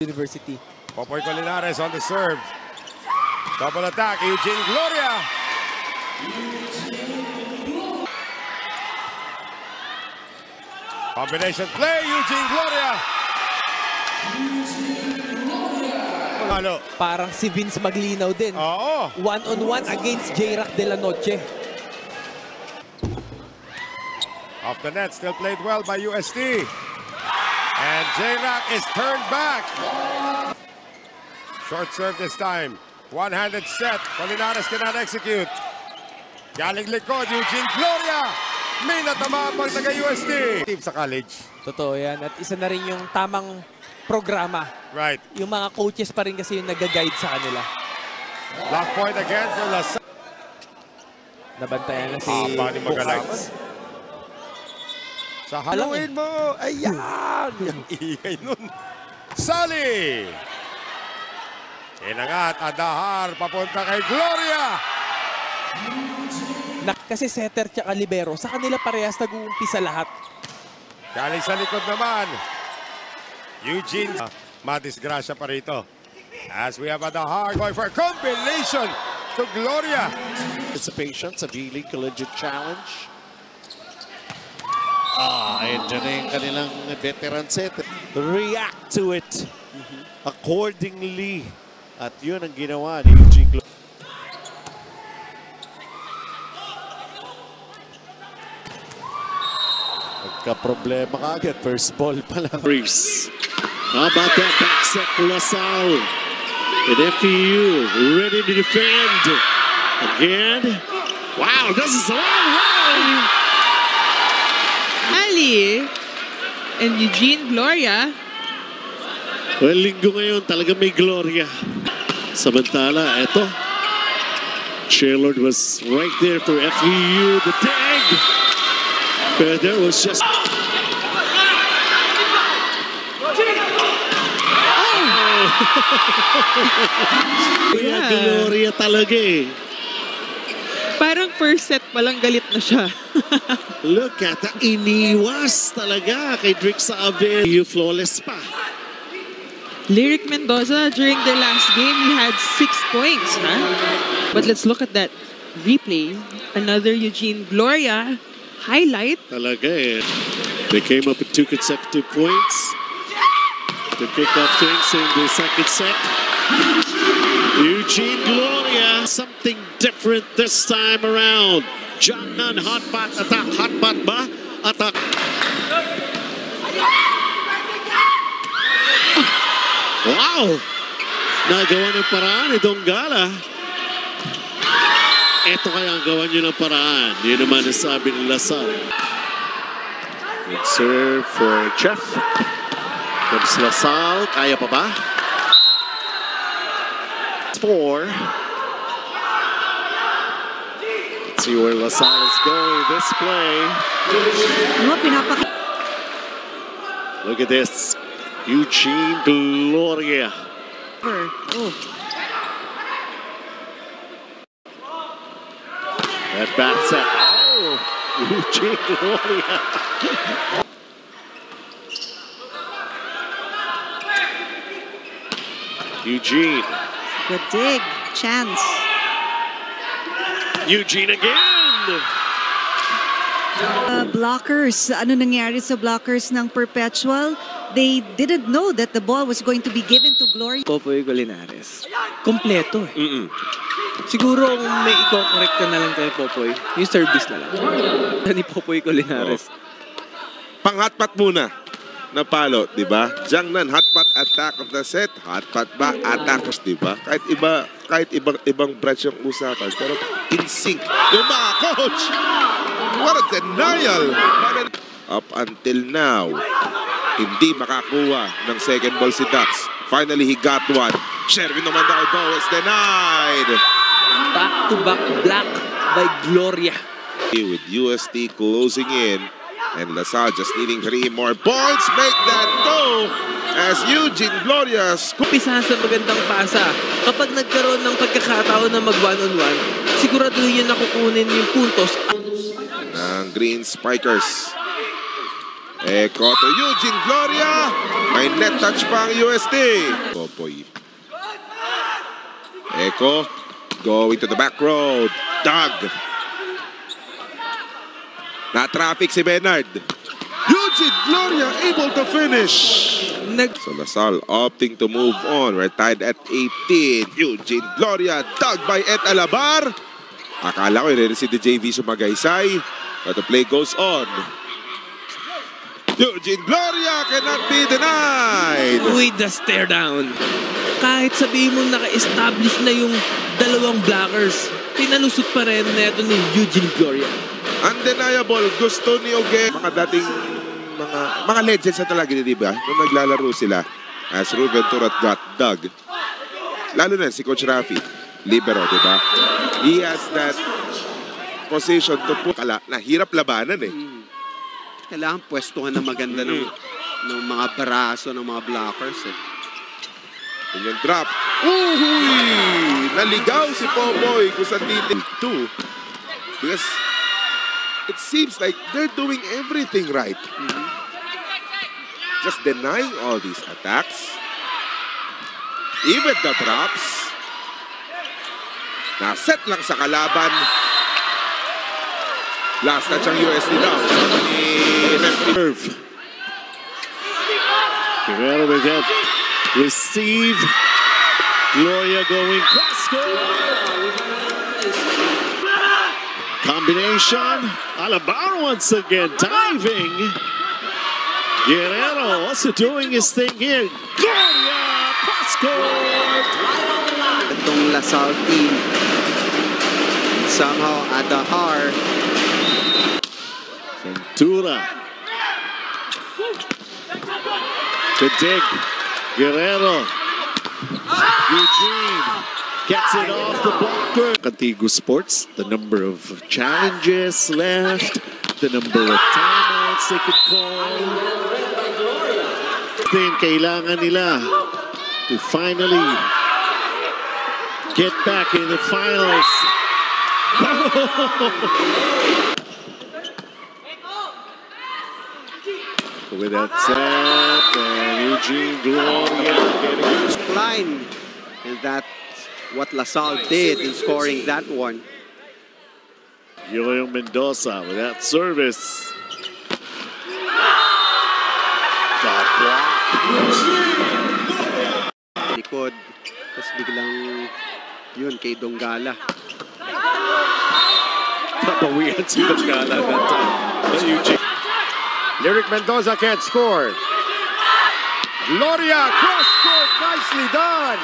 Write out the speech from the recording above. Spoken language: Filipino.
University. Popoy Colinares on the serve. Double attack, Eugene Gloria. Combination play, Eugene Gloria. Halo. Parang si Vince Maglinaw din. Oo. One-on-one against J-Rock de la Noche. Off the net, still played well by UST. And J-Rock is turned back. Short serve this time. One-handed set. Colinares cannot execute. Galing likod, Eugene Gloria. May natama pang taga-UST. Team sa college. Totoo yan. At isa na rin yung tamang programa. Right. Yung mga coaches pa rin kasi yung nag-guide sa kanila. Block point again for LaSalle. Nabantayan na si Magalaman. Sa haluin mo. Ayan. Yung ingay nun. Sally. Inangat, Adahar, papunta kay Gloria. Kasi setter tsaka libero, sa kanila parehas nag-uumpisa lahat. Galing sa likod naman. Eugene. Madisgrasya pa rito. As we have Adahar going for a combination to Gloria. Participation sa V-League Collegiate Challenge. Ayan dyan na yung kanilang veteran set. React to it accordingly. At yun ang ginawa ni Eugene Gloria. Nagka-problema ka agad. First ball pa lang. Reese. How about that back set to LaSalle? And FEU ready to defend. Again. Wow, this is a long way. Ali and Eugene Gloria. Well, linggo ngayon talaga may Gloria. Samantala, eto. Sherlord was right there for FEU. The tag. But there was just... Yeah. Gloria talaga eh. Parang first set palang galit na siya. Look at that. Iniwas talaga kay Drixa Avel. Flawless pa. Lyric Mendoza, during their last game, he had 6 points. But let's look at that replay. Another Eugene Gloria highlight. Talaga eh. They came up with 2 consecutive points. To kick off things in the second set. Eugene Gloria, something different this time around. John Nunn, hot pot attack. Hot pot ba? Attack. Wow! Nagawa ng paraan ni Donggala. Ito kaya ang gawa nyo ng paraan. Yun naman ang sabi ng LaSalle. Good serve for Jeff. Comes LaSalle. Kaya pa ba? 4. Let's see where LaSalle is going this play. Look at this. Eugene Gloria. That back set. Oh, Eugene Gloria. Eugene. Good dig. Chance. Eugene again. Blockers. Ano nangyari sa blockers ng Perpetual? They didn't know that the ball was going to be given to Gloria. Popoy Colinares. Kompleto eh. Siguro kung may i-correct ka na lang kay Popoy, yung service na lang. Ni Popoy Colinares. Pang-hotpot muna na palo, di ba? Jiangnan, hotpot attack of the set. Hotpot ba? Attack, di ba? Kahit ibang branch yung usapan. Pero in sync. Yung mga coach! What a denial! Up until now, hindi makakuha ng second ball si Dax. Finally, he got one. Sherwin naman daw, it's denied. Back-to-back block by Gloria. With UST closing in, and LaSalle just needing 3 more points. Make that go as Eugene Gloria scores. Umpisahan sa magandang pasa. Kapag nagkaroon ng pagkakataon na mag-one-on-one, siguraduhin yun na kukunin yung puntos. Ng Green Spikers. Eko to Eugene Gloria. May net touch pa ang UST. Popoy. Eko. Going to the back road. Doug. Na-traffic si Bernard. Eugene Gloria able to finish. So Lasal opting to move on. We're tied at 18. Eugene Gloria. Doug by Ed Alabar. Akala ko yun si JV Sumagaysay. But the play goes on. Eugene Gloria cannot be denied. With the stare down. Kahit sabihin mo naka-establish na yung dalawang blockers, pinalusot pa rin neto ni Eugene Gloria. Undeniable. Gusto ni Oge. Mga dating mga legends na talaga, di ba? Nung naglalaro sila as Ruben Turat got Doug. Lalo na si Coach Rafi. Libero, di ba? He has that position to put. Nahirap labanan eh. Kailangan pwestuhan na maganda ng mga baraso ng mga blockers eh. Yung drop. Uhuy! Naligaw si Popoy kung sa titin 2. Because it seems like they're doing everything right. Just denying all these attacks. Even the drops. Na-set lang sa kalaban. Last touch ang UST daw. Guerrero with that receive. Gloria going cross court. Combination. Alabar once again diving. Guerrero also doing his thing here. Gloria cross court. Itong Lasal team somehow at the heart. Ventura. To dig. Guerrero. Eugene gets it off the blocker. Antigua Sports, the number of challenges left, the number of timeouts they could call. Kailangan nila to finally get back in the finals. With that set, and Eugene Gloria getting Line. And that's what Lasal did in scoring that one. Yoyo Mendoza with that service. The block. Likod. Tapos biglang yun kay Donggala. Napawihan si Donggala that time. But Eugene. Lyric Mendoza can't score. Gloria cross court, nicely done.